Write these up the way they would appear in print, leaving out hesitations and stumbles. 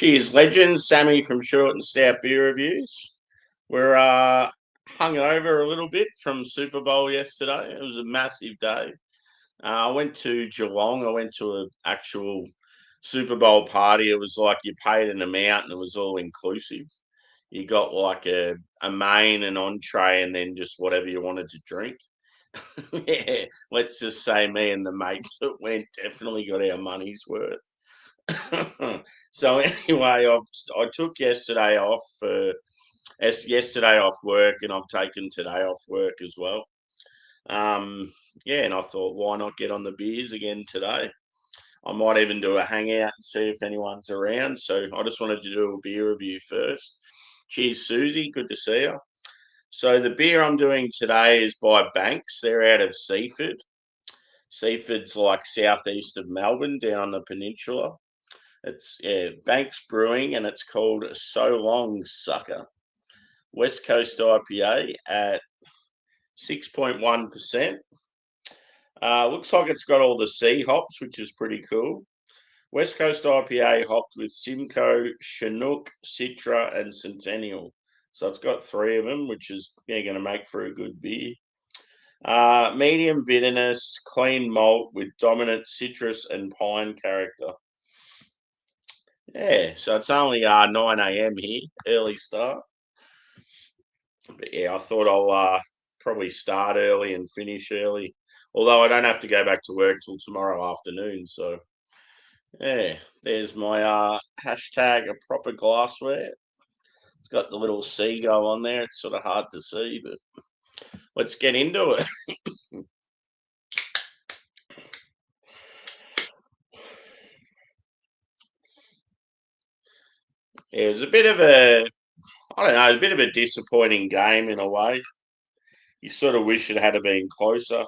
Cheers, legends. Sammy from Short and Stout Beer Reviews. We're hungover a little bit from Super Bowl yesterday. It was a massive day. I went to Geelong. I went to an actual Super Bowl party. It was like you paid an amount and it was all inclusive. You got like a main, an entree, and then just whatever you wanted to drink. Yeah, let's just say me and the mates that went definitely got our money's worth. So anyway, I took yesterday off. Yesterday off work, and I've taken today off work as well. Yeah, and I thought, why not get on the beers again today? I might even do a hangout and see if anyone's around. So I just wanted to do a beer review first. Cheers, Susie. Good to see you. So the beer I'm doing today is by Banks. They're out of Seaford. Seaford's like southeast of Melbourne, down on the peninsula. It's Banks Brewing, and it's called So Long Sucker. West Coast IPA at 6.1%. Looks like it's got all the C hops, which is pretty cool. West Coast IPA hopped with Simcoe, Chinook, Citra, and Centennial. So it's got three of them, which is going to make for a good beer. Medium bitterness, clean malt with dominant citrus and pine character. Yeah, so it's only 9 a.m. here, early start. But yeah, I thought I'll probably start early and finish early. Although I don't have to go back to work till tomorrow afternoon. So yeah, there's my hashtag a proper glassware. It's got the little seagull on there. It's sort of hard to see, but let's get into it. Yeah, it was a bit of I don't know, a bit of a disappointing game in a way. You sort of wish it had been closer.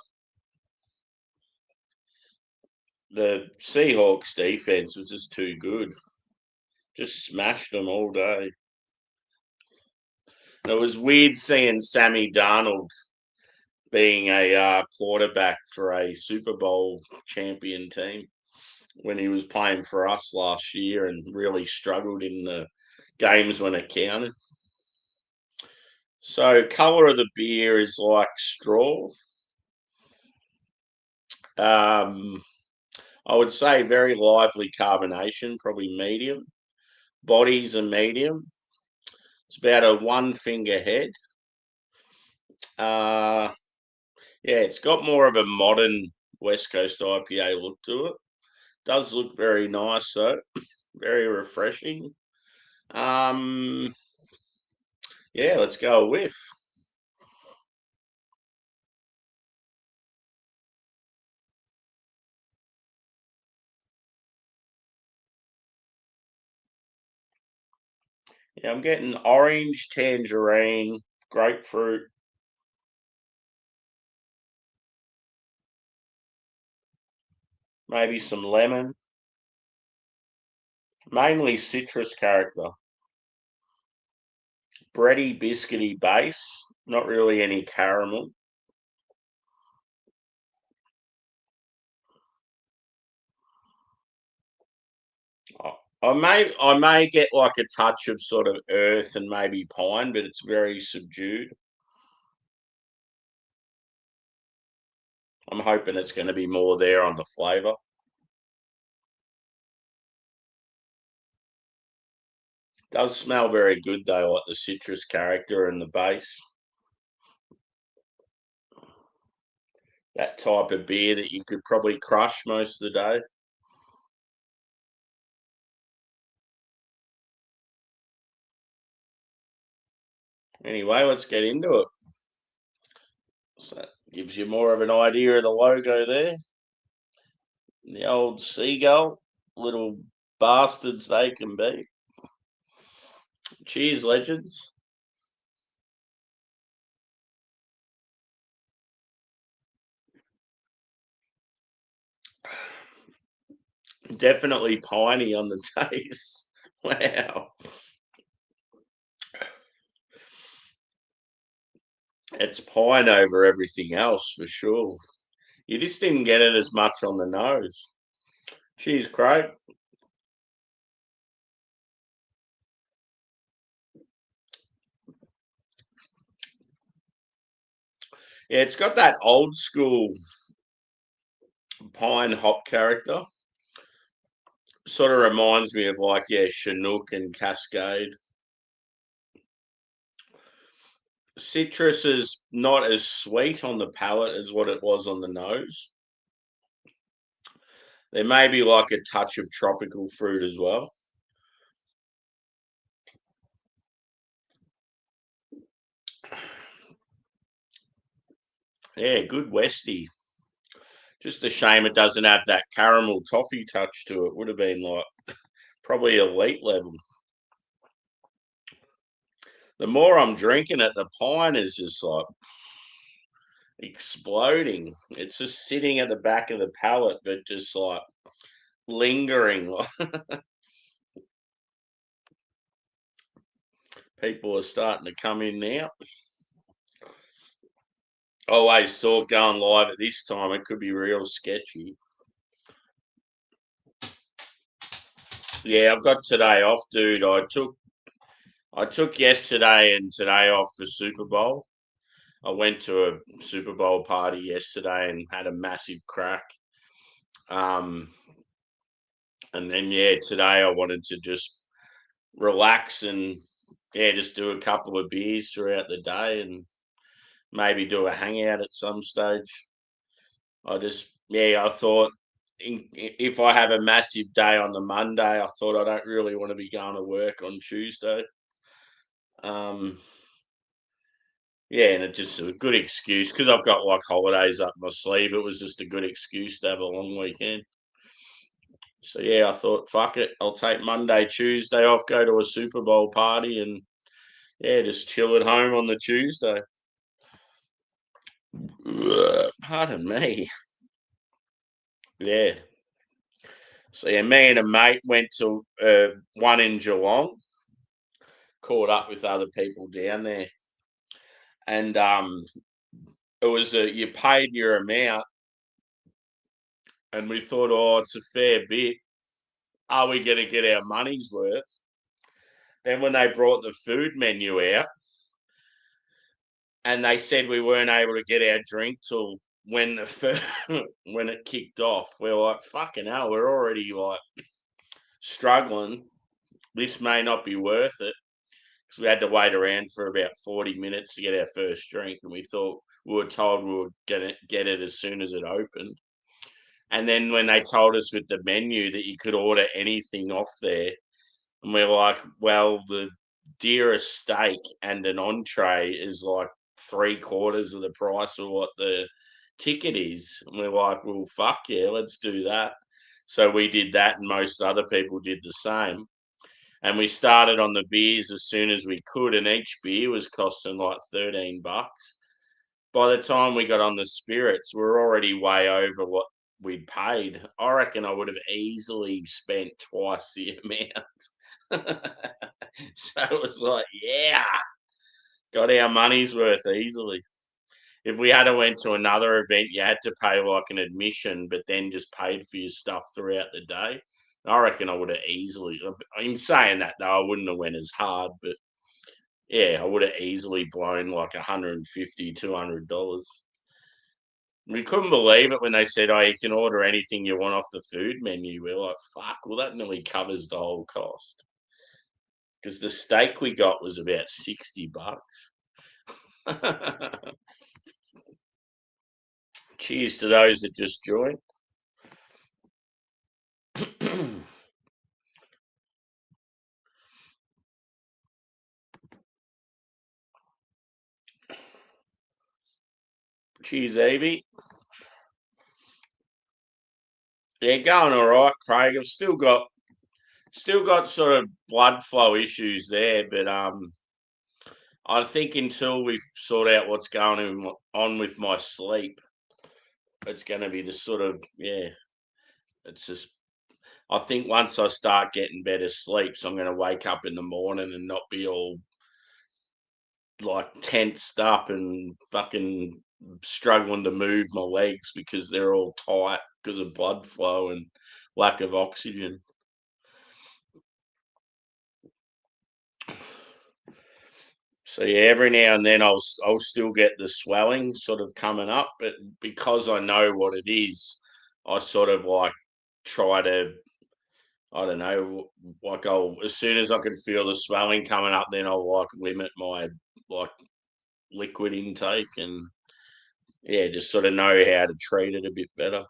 The Seahawks defense was just too good. Just smashed them all day. And it was weird seeing Sammy Darnold being a quarterback for a Super Bowl champion team when he was playing for us last year and really struggled in the games when it counted. So, colour of the beer is like straw. Um, I would say very lively carbonation, probably medium. Bodies are medium. It's about a one finger head. Uh, yeah, it's got more of a modern West Coast IPA look to it. Does look very nice though, very refreshing. Um, yeah, let's go a whiff. Yeah, I'm getting orange, tangerine, grapefruit, maybe some lemon, mainly citrus character. Bready, biscuity base, not really any caramel. I may get like a touch of sort of earth and maybe pine, but it's very subdued. I'm hoping it's going to be more there on the flavour. Does smell very good though, like the citrus character and the base. That type of beer that you could probably crush most of the day. Anyway, let's get into it. So that gives you more of an idea of the logo there. The old seagull, little bastards they can be. Cheers, legends. Definitely piney on the taste. Wow. It's pine over everything else for sure. You just didn't get it as much on the nose. Cheers, Craig. Yeah, it's got that old school pine hop character. Sort of reminds me of like, yeah, Chinook and Cascade. Citrus is not as sweet on the palate as what it was on the nose. There may be like a touch of tropical fruit as well. Yeah, good Westie. Just a shame it doesn't have that caramel toffee touch to it. Would have been like probably elite level. The more I'm drinking it, the pine is just like exploding. It's just sitting at the back of the palate, but just like lingering. People are starting to come in now. I always thought going live at this time it could be real sketchy. Yeah, I've got today off, dude. I took yesterday and today off for Super Bowl. I went to a Super Bowl party yesterday and had a massive crack. Um, and then yeah, today I wanted to just relax and yeah, just do a couple of beers throughout the day and maybe do a hangout at some stage. I thought if I have a massive day on the Monday, I thought I don't really want to be going to work on Tuesday. Um, yeah, and it's just a good excuse because I've got like holidays up my sleeve. It was just a good excuse to have a long weekend. So yeah, I thought, fuck it, I'll take Monday, Tuesday off, go to a Super Bowl party, and yeah, just chill at home on the Tuesday. Pardon me. Yeah. So yeah, me and a mate went to one in Geelong, caught up with other people down there, and it was you paid your amount, and we thought, oh, it's a fair bit. Are we going to get our money's worth? Then when they brought the food menu out, and they said we weren't able to get our drink till when when it kicked off, we were like, fucking hell, we're already like struggling. This may not be worth it because we had to wait around for about 40 minutes to get our first drink, and we were told we would get it as soon as it opened. And then when they told us with the menu that you could order anything off there, and we're like, well, the dearest steak and an entree is like three-quarters of the price of what the ticket is. And we're like, well, fuck yeah, let's do that. So we did that, and most other people did the same. And we started on the beers as soon as we could, and each beer was costing like $13. By the time we got on the spirits, we are already way over what we'd paid. I reckon I would have easily spent twice the amount. So it was like, yeah, got our money's worth easily. If we had to went to another event, you had to pay like an admission, but then just paid for your stuff throughout the day. I reckon I would have easily. In saying that though, I wouldn't have went as hard, but yeah, I would have easily blown like $150, $200. We couldn't believe it when they said, "Oh, you can order anything you want off the food menu." We're like, "Fuck!" Well, that nearly covers the whole cost because the steak we got was about $60. Cheers to those that just joined. Cheers, Evie. Yeah, going all right, Craig. I've still got sort of blood flow issues there, but I think until we sort out what's going on with my sleep, it's going to be the sort of yeah. It's just I think once I start getting better sleep, so I'm going to wake up in the morning and not be all like tensed up and fucking struggling to move my legs because they're all tight because of blood flow and lack of oxygen. So yeah, every now and then I'll still get the swelling sort of coming up, but because I know what it is, I sort of like try to, I don't know, like I'll, as soon as I can feel the swelling coming up, then I'll like limit my like liquid intake and yeah, just sort of know how to treat it a bit better.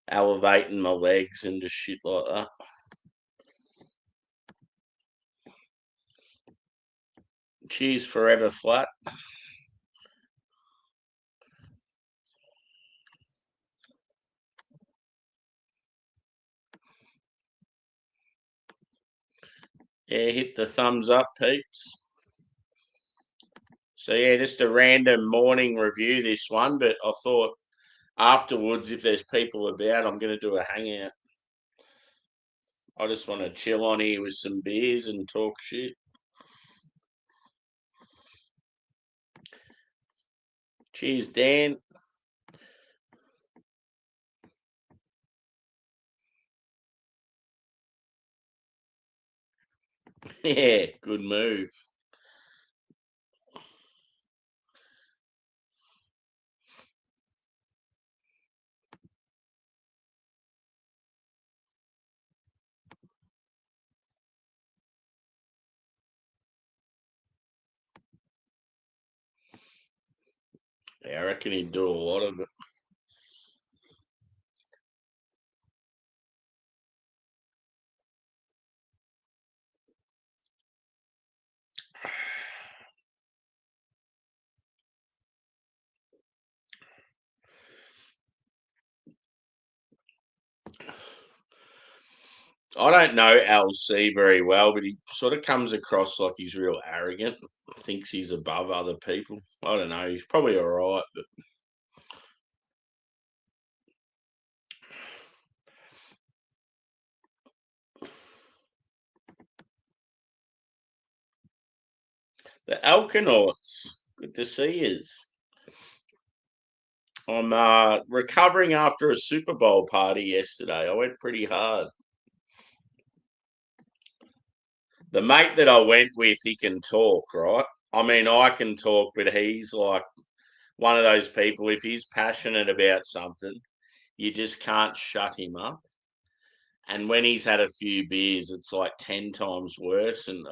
Elevating my legs and just shit like that. Cheers forever flat. Yeah, hit the thumbs up, peeps. So yeah, just a random morning review this one, but I thought afterwards, if there's people about, I'm going to do a hangout. I just want to chill on here with some beers and talk shit. Cheers, Dan. Yeah, good move. Yeah, I reckon he'd do a lot of it. I don't know LC very well, but he sort of comes across like he's real arrogant, thinks he's above other people. I don't know. He's probably all right, but the Alkanauts, good to see you. I'm recovering after a Super Bowl party yesterday. I went pretty hard. The mate that I went with, he can talk, right? I mean, I can talk, but he's like one of those people, if he's passionate about something, you just can't shut him up. And when he's had a few beers, it's like 10 times worse. And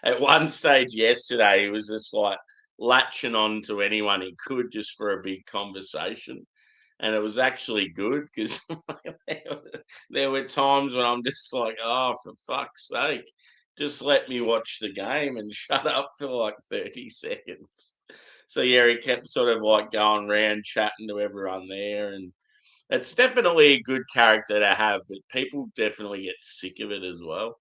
at one stage yesterday, he was just like latching on to anyone he could just for a big conversation. And it was actually good because there were times when I'm just like, oh, for fuck's sake, just let me watch the game and shut up for like 30 seconds. So yeah, he kept sort of like going around chatting to everyone there, and it's definitely a good character to have, but people definitely get sick of it as well.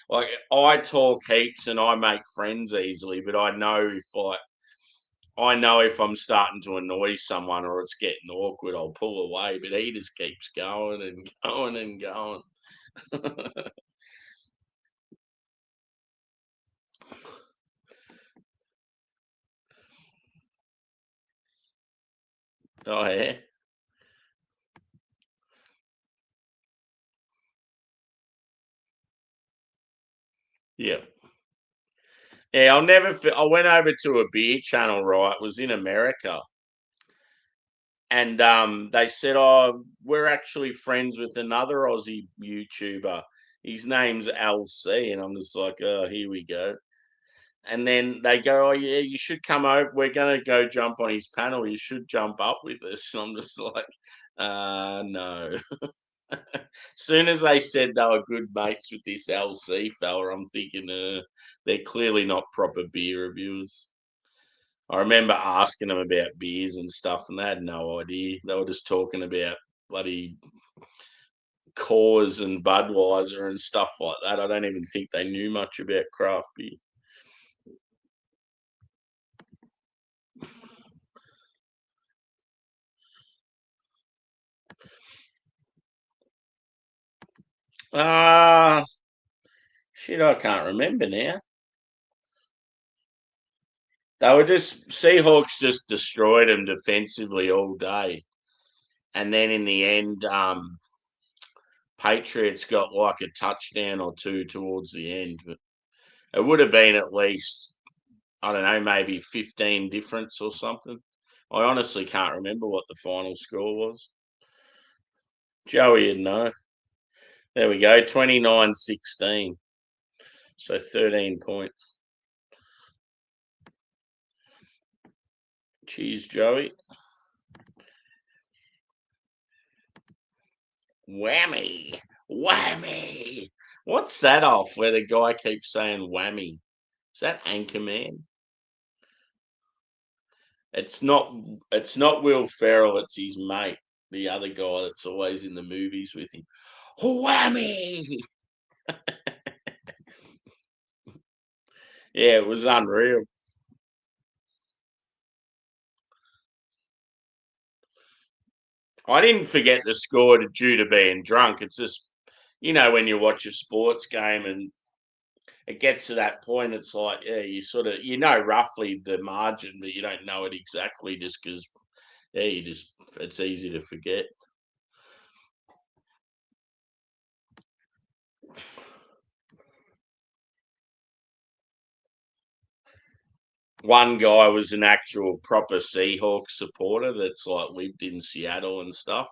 Like I talk heaps and I make friends easily, but I know if I'm starting to annoy someone or it's getting awkward, I'll pull away. But he just keeps going and going and going. Oh yeah, yeah, yeah. I'll never. I went over to a beer channel. Right, it was in America, and they said, "Oh, we're actually friends with another Aussie YouTuber. His name's LC," and I'm just like, "Oh, here we go." And then they go, "Oh yeah, you should come over. We're gonna go jump on his panel. You should jump up with us." And I'm just like, no." Soon as they said they were good mates with this LC fella, I'm thinking, they're clearly not proper beer reviewers. I remember asking them about beers and stuff, and they had no idea. They were just talking about bloody Coors and Budweiser and stuff like that. I don't even think they knew much about craft beer. Ah, shit, I can't remember now. They were just Seahawks just destroyed them defensively all day, and then in the end, Patriots got like a touchdown or two towards the end. But It would have been at least, I don't know, maybe 15 difference or something. I honestly can't remember what the final score was. Joey would know. There we go, 29-16. So 13 points. Cheers, Joey. Whammy. Whammy. What's that off where the guy keeps saying whammy? Is that Anchorman? It's not Will Ferrell, it's his mate, the other guy that's always in the movies with him. Whammy. Yeah, it was unreal. I didn't forget the score due to being drunk. It's just, when you watch a sports game and it gets to that point, it's like, yeah, you know roughly the margin, but you don't know it exactly just because, yeah, it's easy to forget. One guy was an actual proper Seahawks supporter that's like lived in Seattle and stuff.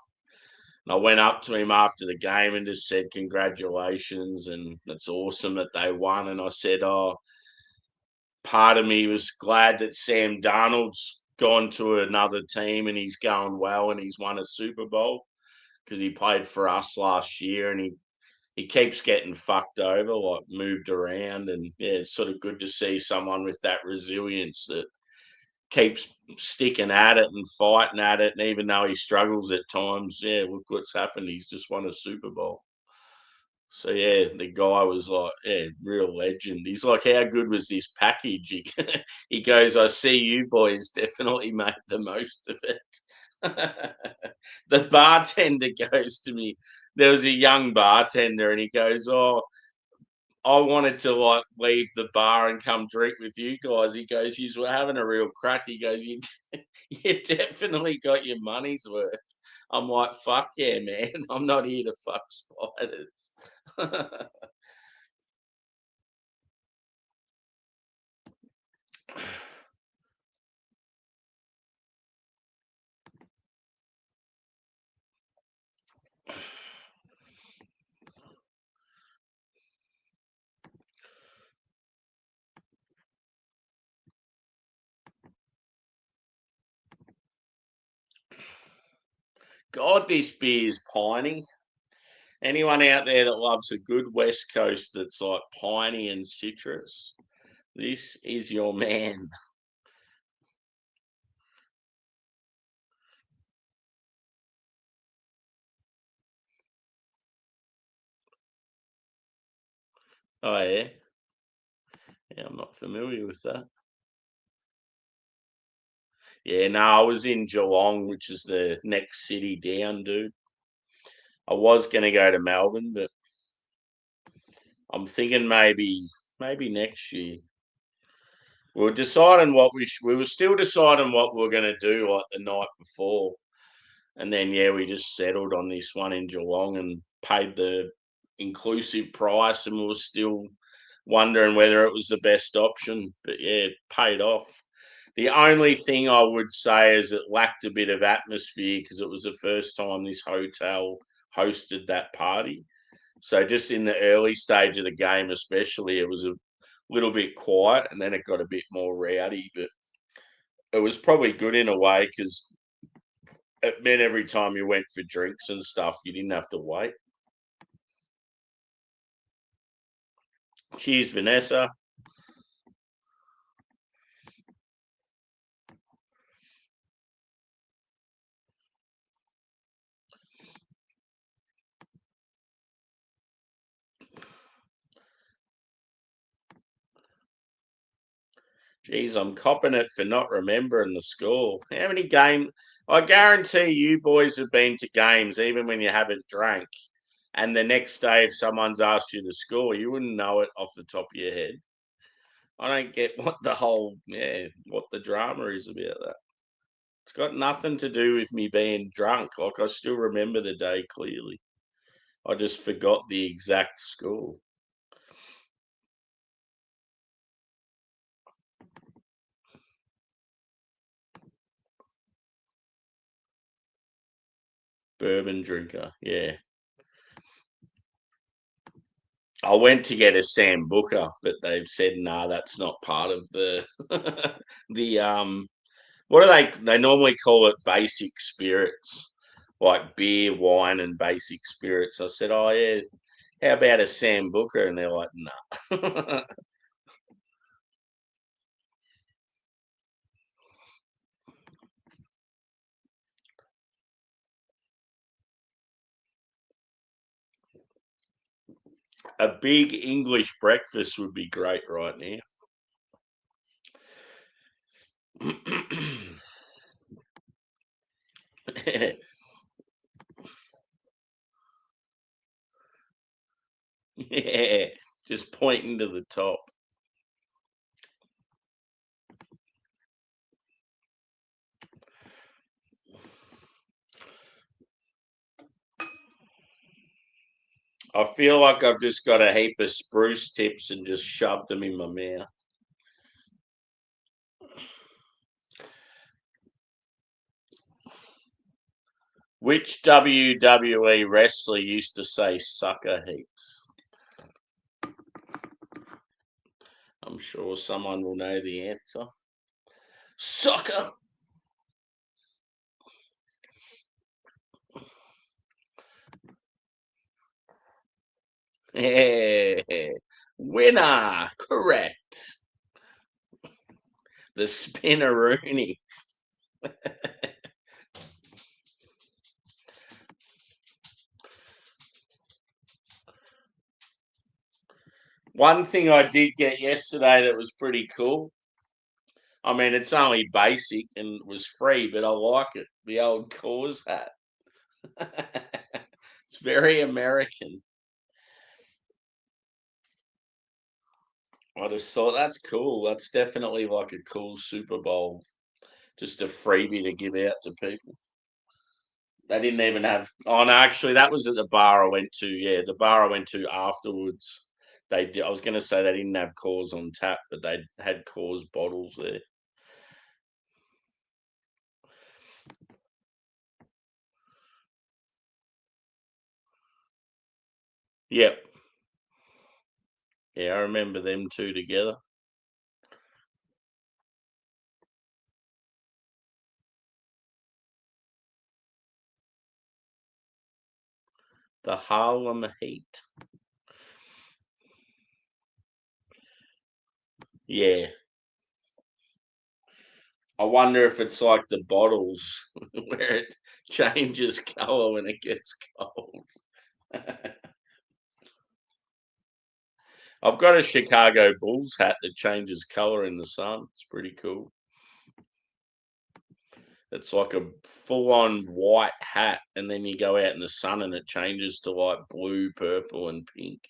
And I went up to him after the game and just said, congratulations. And it's awesome that they won. And I said, oh, part of me was glad that Sam Darnold's gone to another team and he's going well and he's won a Super Bowl because he played for us last year and he keeps getting fucked over, like moved around. And yeah, it's sort of good to see someone with that resilience that keeps sticking at it and fighting at it. And even though he struggles at times, yeah, look what's happened. He's just won a Super Bowl. So yeah, the guy was like, yeah, real legend. He's like, how good was this package? He goes, I see you boys definitely made the most of it. The bartender goes to me. There was a young bartender, and he goes, "Oh, I wanted to like leave the bar and come drink with you guys." He goes, "You were having a real crack." He goes, "You definitely got your money's worth." I'm like, "Fuck yeah, man! I'm not here to fuck spiders." God, this beer's piney. Anyone out there that loves a good West Coast that's like piney and citrus, this is your man. Oh yeah, yeah. I'm not familiar with that. Yeah, no, I was in Geelong, which is the next city down, dude. I was going to go to Melbourne, but I'm thinking maybe next year. We were deciding we were still deciding what we were going to do like the night before, and then yeah, we just settled on this one in Geelong and paid the inclusive price, and we were still wondering whether it was the best option. But yeah, it paid off. The only thing I would say is it lacked a bit of atmosphere because it was the first time this hotel hosted that party. So just in the early stage of the game, especially, it was a little bit quiet, and then it got a bit more rowdy. But it was probably good in a way because it meant every time you went for drinks and stuff, you didn't have to wait. Cheers, Vanessa. Geez, I'm copping it for not remembering the score. How many games? I guarantee you boys have been to games even when you haven't drank. And the next day, if someone's asked you the score, you wouldn't know it off the top of your head. I don't get what the drama is about that. It's got nothing to do with me being drunk. Like, I still remember the day clearly. I just forgot the exact score. bourbon drinker. Yeah. I went to get a Sambuca, but they've said, "Nah, that's not part of the the." What do they normally call it? Basic spirits, like beer, wine, and basic spirits. I said, "Oh yeah, how about a Sambuca?" And they're like, "Nah." A big English breakfast would be great right now. Yeah, just pointing to the top. I feel like I've just got a heap of spruce tips and just shoved them in my mouth. Which WWE wrestler used to say sucker heaps? I'm sure someone will know the answer. Sucker! Yeah. Winner! Correct. The Spinneroonie. One thing I did get yesterday that was pretty cool. I mean, it's only basic and it was free, but I like it. The old Coors hat. It's very American. I just thought that's cool. That's definitely like a cool Super Bowl, just a freebie to give out to people. They didn't even have. Oh no, actually, that was at the bar I went to. Yeah, the bar I went to afterwards. They did. I was going to say they didn't have Coors on tap, but they had Coors bottles there. Yep. Yeah, I remember them two together. The Harlem Heat. Yeah. I wonder if it's like the bottles where it changes color when it gets cold. I've got a Chicago Bulls hat that changes color in the sun. It's pretty cool. It's like a full-on white hat, and then you go out in the sun and it changes to like blue, purple, and pink.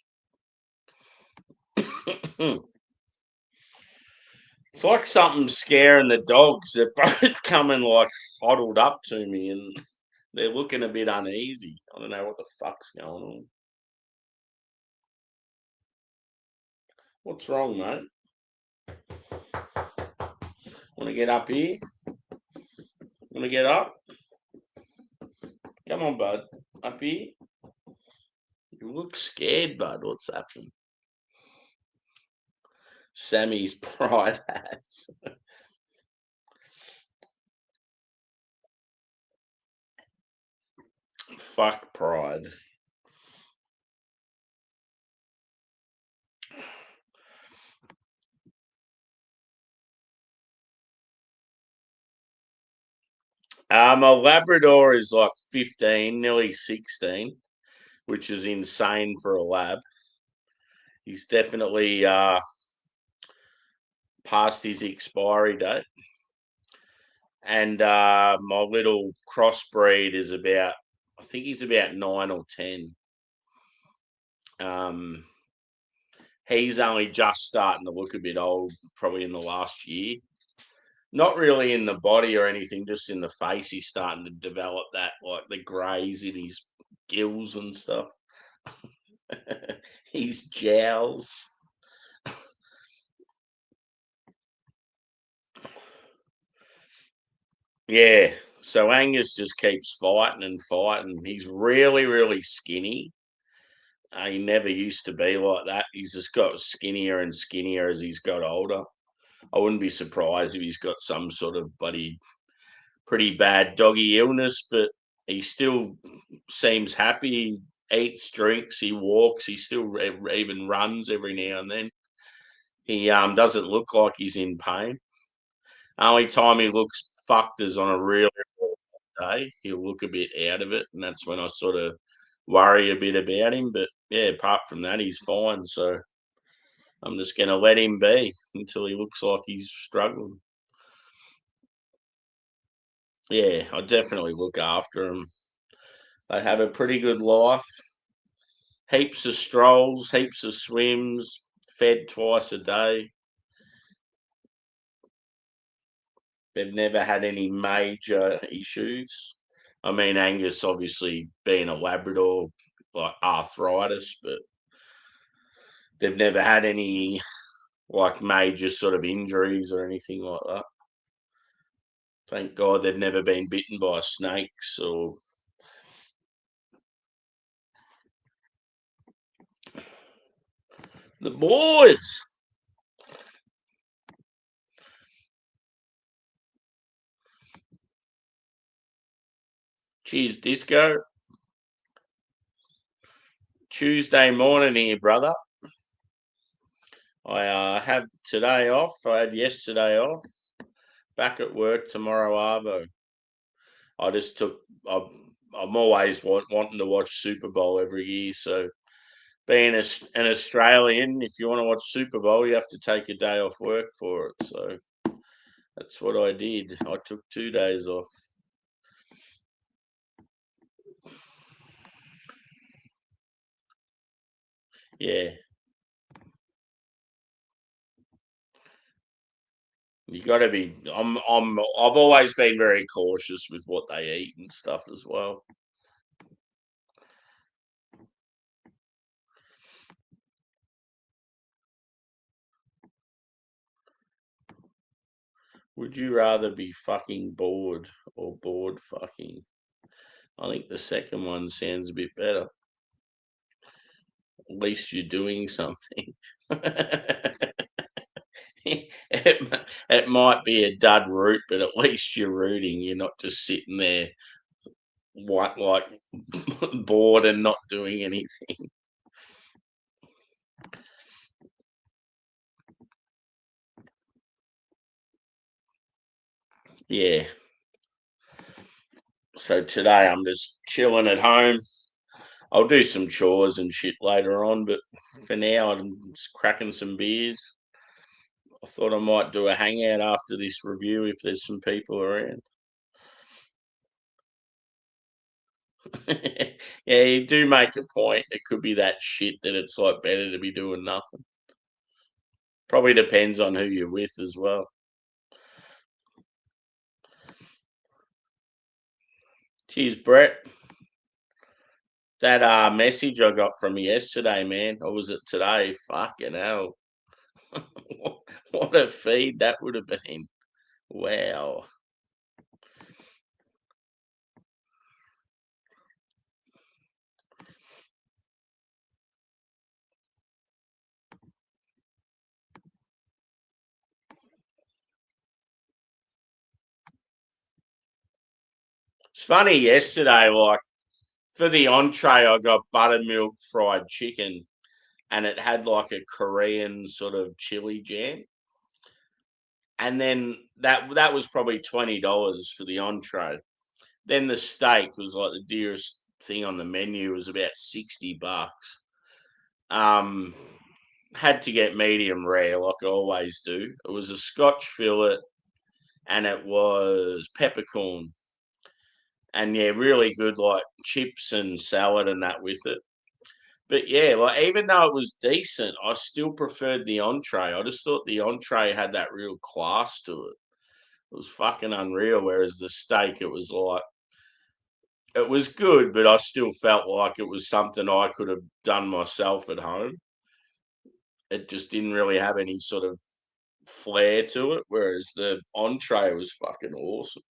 It's like something scaring the dogs. They're both coming like huddled up to me, and they're looking a bit uneasy. I don't know what the fuck's going on. What's wrong, mate? Want to get up here? Want to get up? Come on, bud. Up here. You look scared, bud. What's happening? Sammy's pride has. Fuck pride. A Labrador is like 15, nearly 16, which is insane for a lab. He's definitely past his expiry date. And my little crossbreed is about, I think he's about 9 or 10. Um, he's only just starting to look a bit old, probably in the last year. Not really in the body or anything, just in the face. He's starting to develop that, like the greys in his gills and stuff. His jowls. Yeah. So Angus just keeps fighting and fighting. He's really, really skinny. He never used to be like that. He's just got skinnier and skinnier as he's got older. I wouldn't be surprised if he's got some sort of pretty bad doggy illness, but he still seems happy. He eats, drinks, he walks, he still even runs every now and then. He doesn't look like he's in pain. Only time he looks fucked is on a really day. He'll look a bit out of it, and that's when I sort of worry a bit about him. But yeah, apart from that, he's fine. So I'm just going to let him be until he looks like he's struggling. Yeah, I definitely look after him. They have a pretty good life. Heaps of strolls, heaps of swims, fed twice a day. They've never had any major issues. I mean, Angus obviously being a Labrador, like arthritis, but they've never had any like major sort of injuries or anything like that. Thank God they've never been bitten by snakes or the boys. Cheers, Disco. Tuesday morning here, brother. I have today off. I had yesterday off. Back at work tomorrow, Arvo. I just took. I'm always wanting to watch Super Bowl every year. So, being an Australian, if you want to watch Super Bowl, you have to take a day off work for it. So that's what I did. I took 2 days off. Yeah, you got to be. I've always been very cautious with what they eat and stuff as well. Would you rather be fucking bored or bored fucking? I think the second one sounds a bit better. At least you're doing something. it might be a dud route, but at least you're rooting. You're not just sitting there white like bored and not doing anything. Yeah. So today I'm just chilling at home. I'll do some chores and shit later on, but for now I'm just cracking some beers. I thought I might do a hangout after this review if there's some people around. Yeah, you do make a point. It could be that shit that it's like better to be doing nothing. Probably depends on who you're with as well. Cheers, Brett. That message I got from you yesterday, man. Or was it today? Fucking hell. What a feed that would have been. Wow. It's funny yesterday, like for the entree, I got buttermilk fried chicken and it had like a Korean sort of chili jam. And then that was probably $20 for the entree. Then the steak was like the dearest thing on the menu. It was about $60. Um, had to get medium rare, like I always do. It was a Scotch fillet, and it was peppercorn, and yeah, really good, like chips and salad and that with it. But yeah, like even though it was decent, I still preferred the entree. I just thought the entree had that real class to it. It was fucking unreal. Whereas the steak, it was like it was good, but I still felt like it was something I could have done myself at home. It just didn't really have any sort of flair to it, whereas the entree was fucking awesome.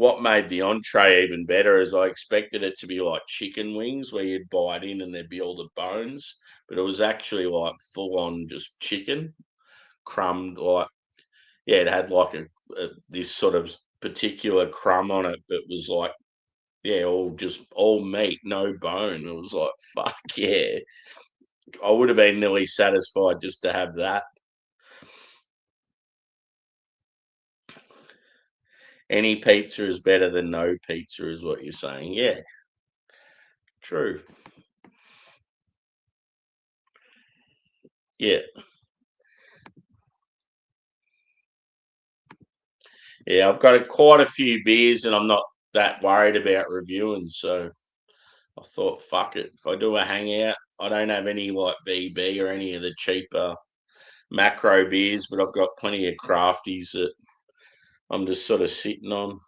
what made the entree even better is I expected it to be like chicken wings where you'd bite in and there'd be all the bones, but it was actually like full on just chicken, crumbed like yeah, it had like a this sort of particular crumb on it that was like yeah, all meat, no bone. It was like fuck yeah. I would have been nearly satisfied just to have that. Any pizza is better than no pizza, is what you're saying. Yeah, true. Yeah, yeah. I've got quite a few beers, and I'm not that worried about reviewing. So I thought, fuck it. If I do a hangout, I don't have any like VB or any of the cheaper macro beers, but I've got plenty of crafties that I'm just sort of sitting on.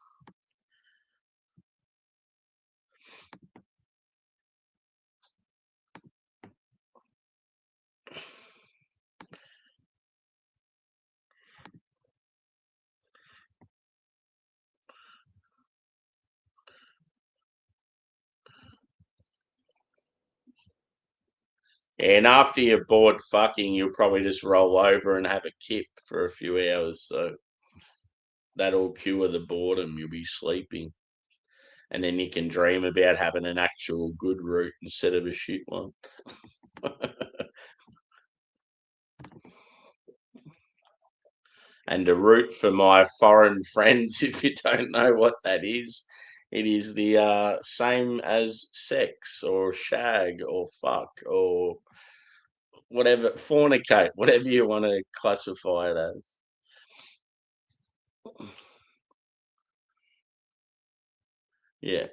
And after you're bored fucking, you'll probably just roll over and have a kip for a few hours. So that'll cure the boredom. You'll be sleeping. And then you can dream about having an actual good route instead of a shit one. And a route for my foreign friends, if you don't know what that is, it is the same as sex or shag or fuck or whatever, fornicate, whatever you want to classify it as. Yeah,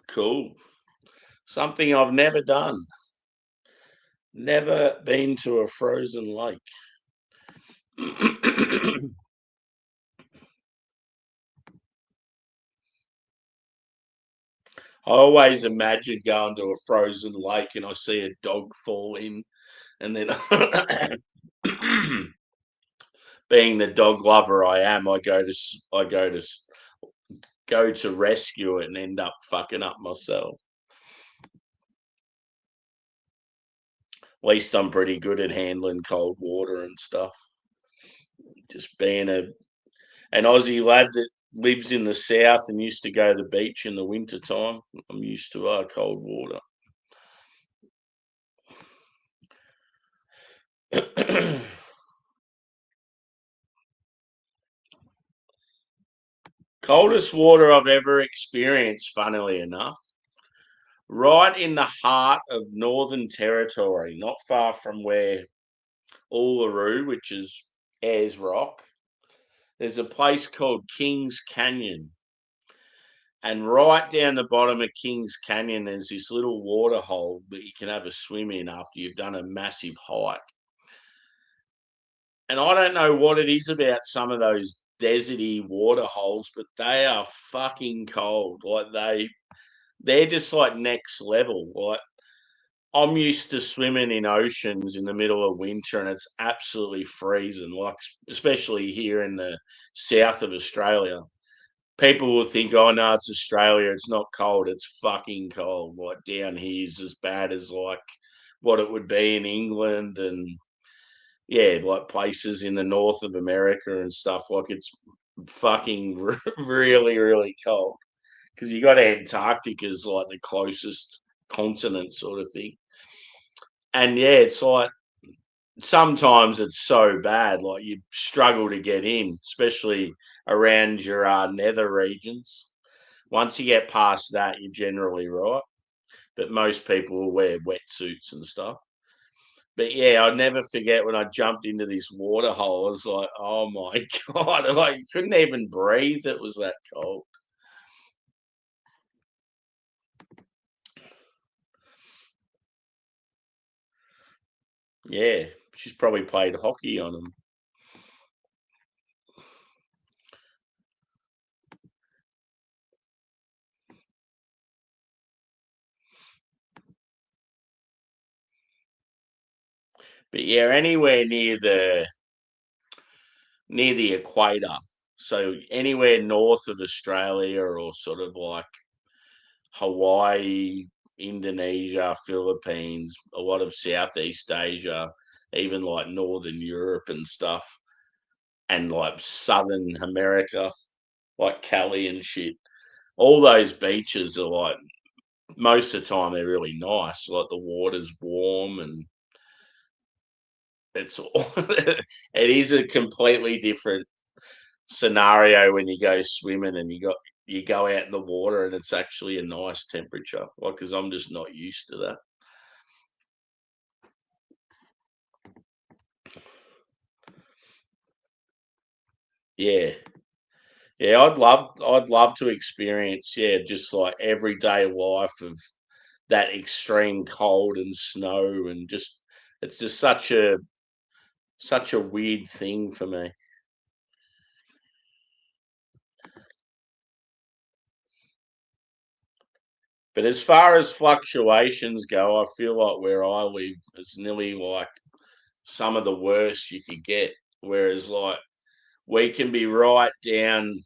cool. Something I've never done. Never been to a frozen lake. I always imagine going to a frozen lake and I see a dog fall in, and then being the dog lover I am, go to rescue it and end up fucking up myself. At least I'm pretty good at handling cold water and stuff. Just being an Aussie lad that lives in the south and used to go to the beach in the winter time, I'm used to cold water. Coldest water I've ever experienced, funnily enough, right in the heart of Northern Territory, not far from where Uluru, which is Ayers Rock. There's a place called Kings Canyon. And right down the bottom of Kings Canyon, there's this little water hole that you can have a swim in after you've done a massive hike. And I don't know what it is about some of those deserty water holes, but they are fucking cold. Like they're just like next level. Like I'm used to swimming in oceans in the middle of winter and it's absolutely freezing, like especially here in the south of Australia. People will think, oh no, it's Australia, it's not cold, it's fucking cold. Like down here is as bad as like what it would be in England and yeah, like places in the north of America and stuff. Like it's fucking really, really cold. Because you got Antarctica as like the closest continent sort of thing. And yeah, it's like sometimes it's so bad, like you struggle to get in, especially around your nether regions. Once you get past that, you're generally right. But most people will wear wetsuits and stuff. But yeah, I'll never forget when I jumped into this water hole. I was like, oh my God, I like couldn't even breathe. It was that cold. Yeah, she's probably played hockey on them. But yeah, anywhere near the near the equator. So anywhere north of Australia or sort of like Hawaii, Indonesia, Philippines, a lot of Southeast Asia, even like Northern Europe and stuff, and like Southern America, like Cali and shit. All those beaches are like, most of the time they're really nice. Like the water's warm and it's all it is a completely different scenario when you go swimming and you go out in the water and it's actually a nice temperature. Like, because I'm just not used to that. Yeah. Yeah, I'd love to experience, yeah, just like everyday life of that extreme cold and snow and just it's just such a weird thing for me. But as far as fluctuations go, I feel like where I live, it's nearly like some of the worst you could get. Whereas like we can be right down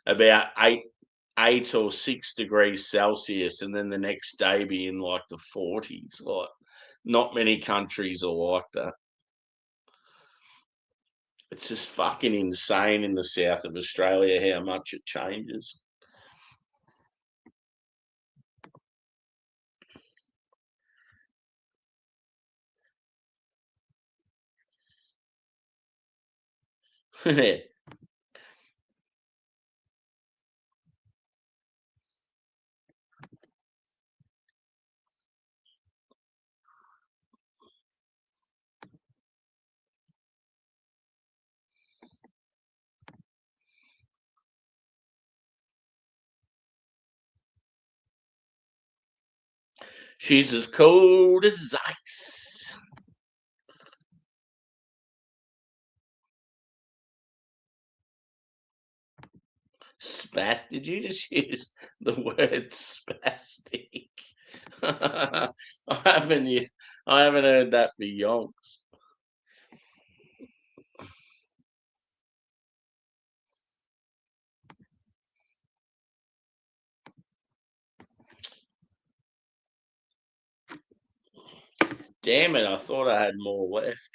about 8 or 6 degrees Celsius, and then the next day be in like the 40s. Like, not many countries are like that. It's just fucking insane in the south of Australia how much it changes. She's as cold as ice. Did you just use the word spastic? I haven't. I haven't heard that beyond. Damn it! I thought I had more left.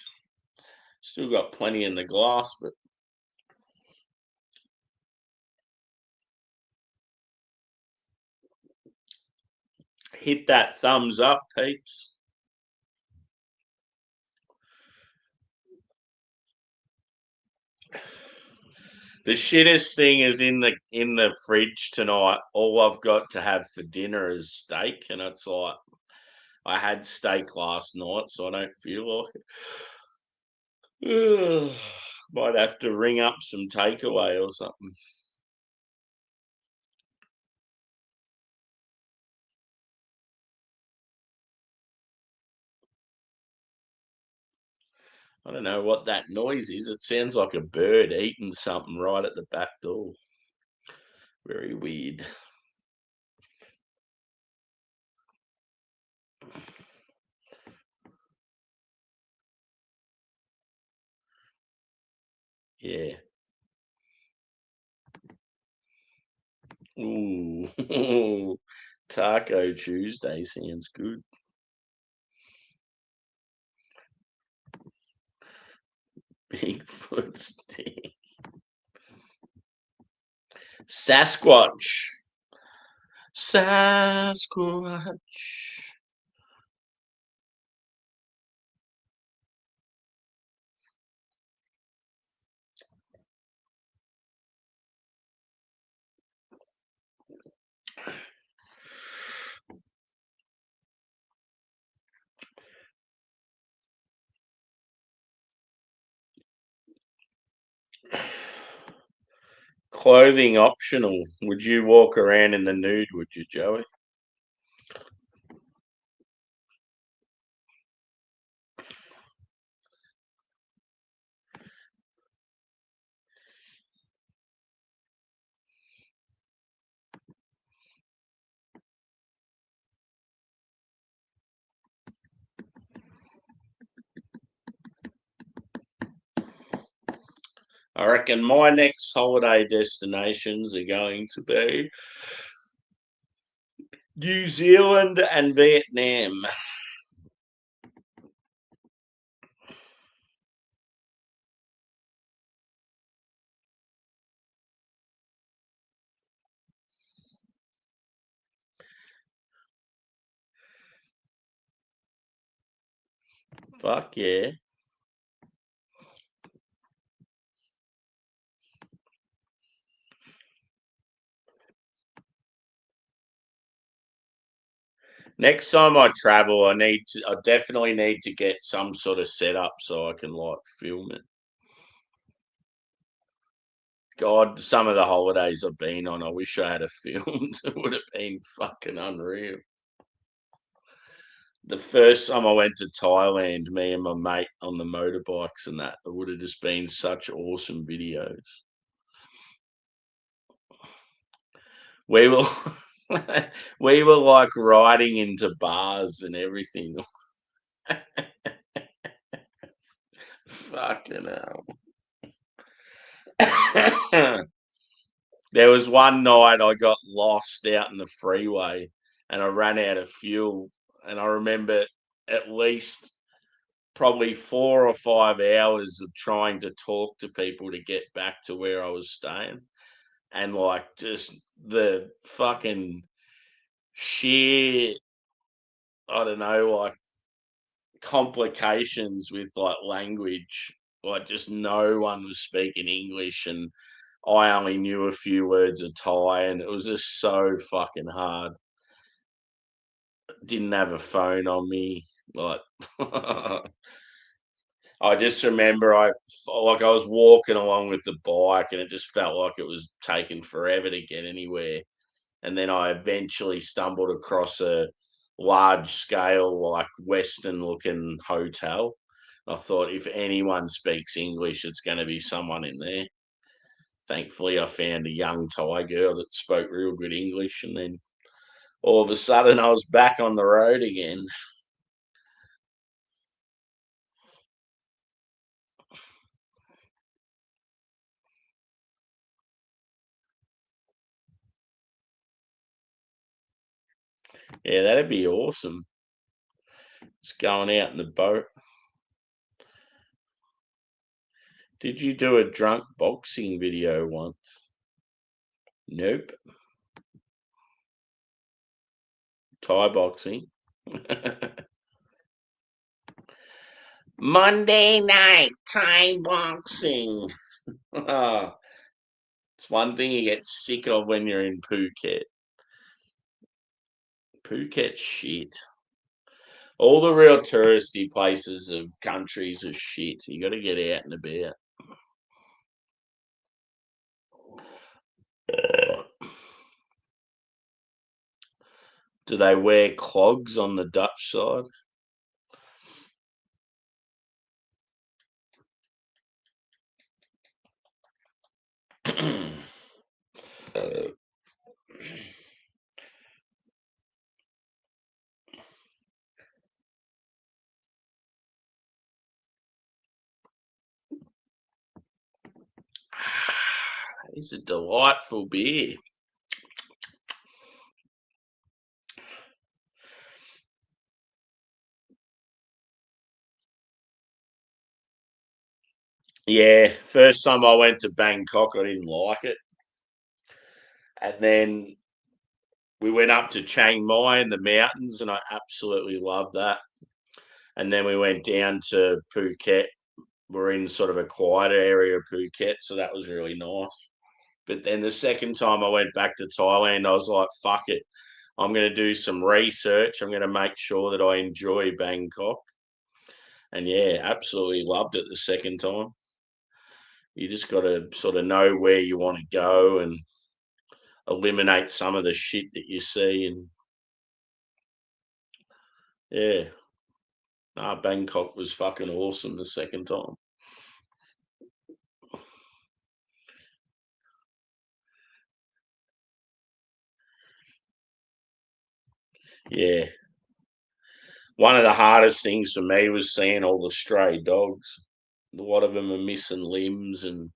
Still got plenty in the glass, but hit that thumbs up, peeps. The shittest thing is in the fridge tonight. All I've got to have for dinner is steak, and it's like I had steak last night, so I don't feel like it. Might have to ring up some takeaway or something. I don't know what that noise is. It sounds like a bird eating something right at the back door. Very weird. Yeah. Ooh. Taco Tuesday sounds good. Bigfoot stick. Sasquatch. Sasquatch. Clothing optional. Would you walk around in the nude, would you, Joey? I reckon my next holiday destinations are going to be New Zealand and Vietnam. Fuck yeah. Next time I travel, I definitely need to get some sort of setup so I can like film it. God, some of the holidays I've been on, I wish I had a filmed. It would have been fucking unreal. The first time I went to Thailand, me and my mate on the motorbikes and that, it would have just been such awesome videos. We were we were like riding into bars and everything. Fucking hell. There was one night I got lost out in the freeway and I ran out of fuel. And I remember at least probably 4 or 5 hours of trying to talk to people to get back to where I was staying. And like just the fucking sheer, I don't know, like complications with like language. Like just no one was speaking English and I only knew a few words of Thai and it was just so fucking hard. Didn't have a phone on me. Like I just remember I was walking along with the bike and it just felt like it was taking forever to get anywhere. And then I eventually stumbled across a large scale, like Western looking hotel. I thought if anyone speaks English, it's going to be someone in there. Thankfully, I found a young Thai girl that spoke real good English, and then all of a sudden, I was back on the road again. Yeah, that'd be awesome. Just going out in the boat. Did you do a drunk boxing video once? Nope. Thai boxing. Monday night Thai boxing. Oh, it's one thing you get sick of when you're in Phuket. Phuket's shit. All the real touristy places of countries are shit. You got to get out and about. Do they wear clogs on the Dutch side? It's a delightful beer. Yeah, first time I went to Bangkok, I didn't like it. And then we went up to Chiang Mai in the mountains, and I absolutely loved that. And then we went down to Phuket. We're in sort of a quieter area of Phuket, so that was really nice. But then the second time I went back to Thailand, I was like, fuck it. I'm going to do some research. I'm going to make sure that I enjoy Bangkok. And yeah, absolutely loved it the second time. You just got to sort of know where you want to go and eliminate some of the shit that you see. And yeah, nah, Bangkok was fucking awesome the second time. Yeah. One of the hardest things for me was seeing all the stray dogs. A lot of them are missing limbs and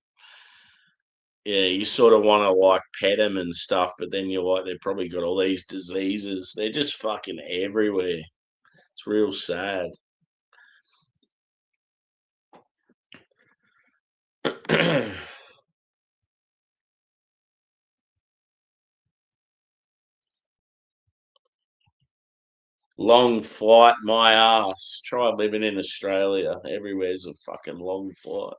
Yeah, you sort of want to like pet them and stuff, but then you're like, they've probably got all these diseases. They're just fucking everywhere. It's real sad. Long flight, my ass. Try living in Australia. Everywhere's a fucking long flight.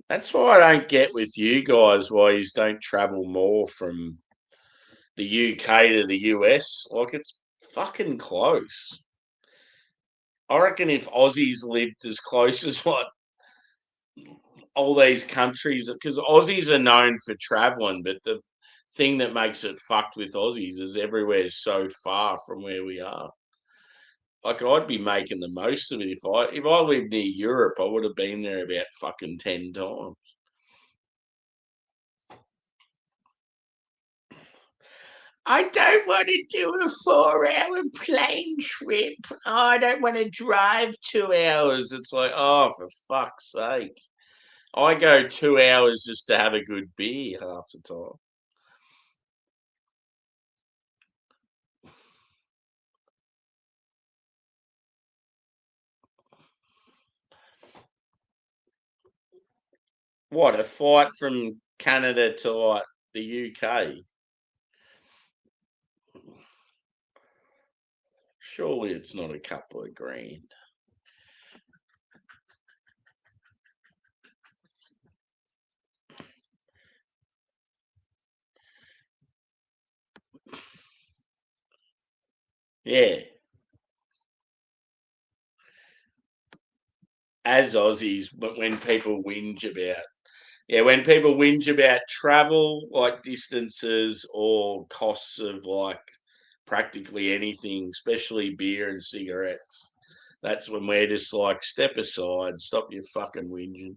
That's why I don't get with you guys why you don't travel more from the UK to the US. Like it's fucking close. I reckon if Aussies lived as close as what all these countries, because Aussies are known for traveling, but the thing that makes it fucked with Aussies is everywhere's so far from where we are. Like I'd be making the most of it if I lived near Europe, I would have been there about fucking 10 times. I don't want to do a 4 hour plane trip. Oh, I don't want to drive 2 hours. It's like, oh, for fuck's sake. I go 2 hours just to have a good beer half the time. What, a flight from Canada to like the UK? Surely it's not a couple of grand. Yeah. As Aussies, but when people whinge about when people whinge about travel, like distances or costs of like practically anything, especially beer and cigarettes, that's when we're just like, step aside, stop your fucking whinging.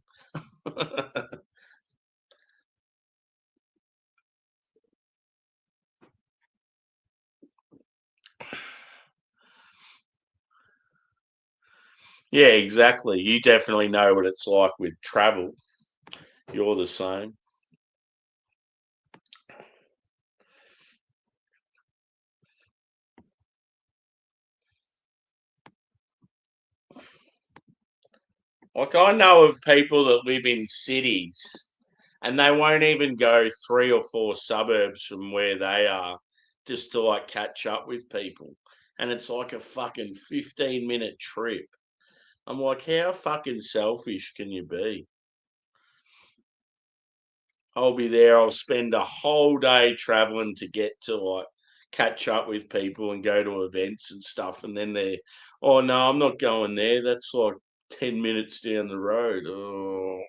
Yeah, exactly. You definitely know what it's like with travel. You're the same. Like I know of people that live in cities and they won't even go 3 or 4 suburbs from where they are just to like catch up with people. And it's like a fucking 15-minute trip. I'm like, how fucking selfish can you be? I'll be there, I'll spend a whole day traveling to get to like catch up with people and go to events and stuff. And then they're, oh no, I'm not going there. That's like 10 minutes down the road. Oh.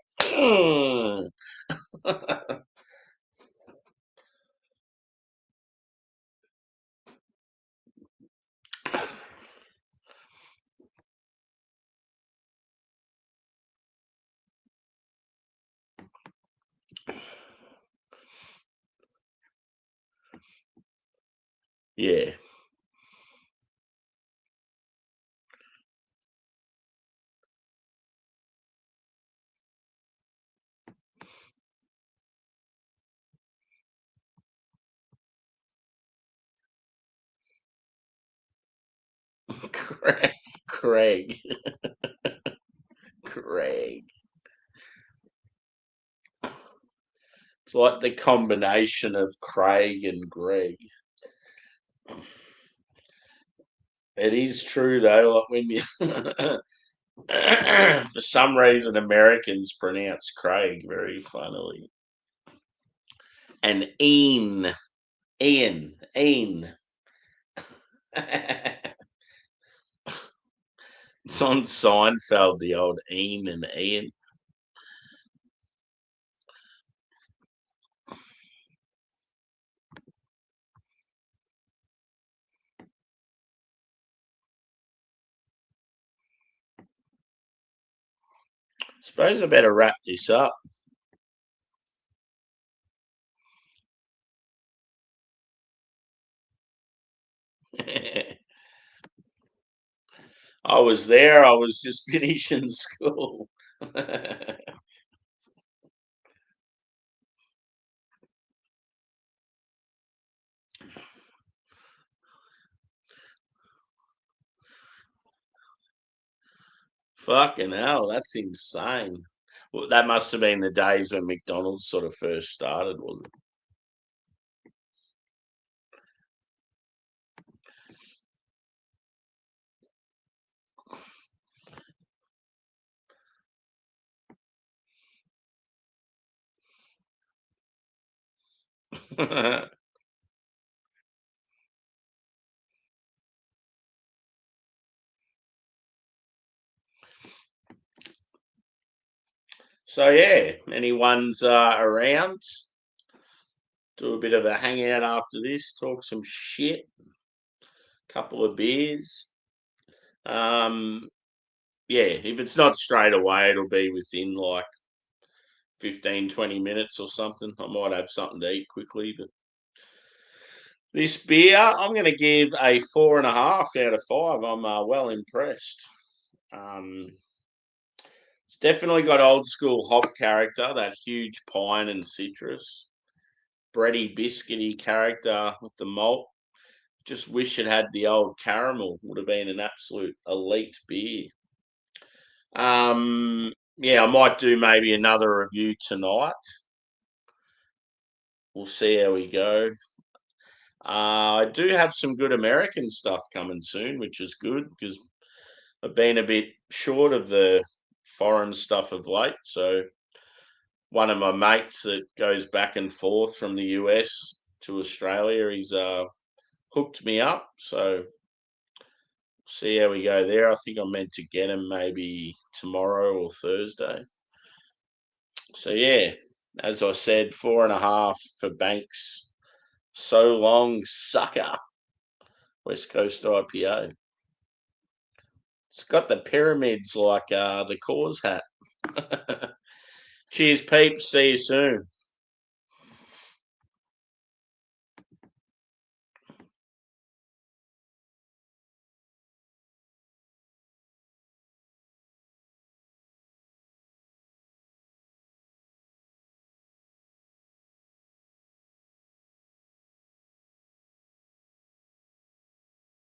Yeah. Craig. Craig. Craig. It's like the combination of Craig and Greg. It is true though, like when you for some reason Americans pronounce Craig very funnily. And Ian. It's on Seinfeld, the old Ian and Ian. Suppose I better wrap this up. I was there. I was just finishing school. Fucking hell, that's insane. Well, that must have been the days when McDonald's sort of first started, was it? So yeah, anyone's around, do a bit of a hangout after this, talk some shit, couple of beers. Um, yeah, if it's not straight away, it'll be within like 15, 20 minutes or something. I might have something to eat quickly, but this beer, I'm going to give a 4.5 out of 5. I'm well impressed. Um, it's definitely got old school hop character, that huge pine and citrus, bready, biscuity character with the malt. Just wish it had the old caramel. Would have been an absolute elite beer. Yeah, I might do maybe another review tonight. We'll see how we go. I do have some good American stuff coming soon, which is good because I've been a bit short of the foreign stuff of late. So one of my mates that goes back and forth from the US to Australia, he's hooked me up. So see how we go there. I think I'm meant to get him maybe tomorrow or Thursday. So yeah, as I said, 4.5 for Banks. So long, sucker. West Coast IPA. It's got the pyramids like the cause hat. Cheers, peeps. See you soon.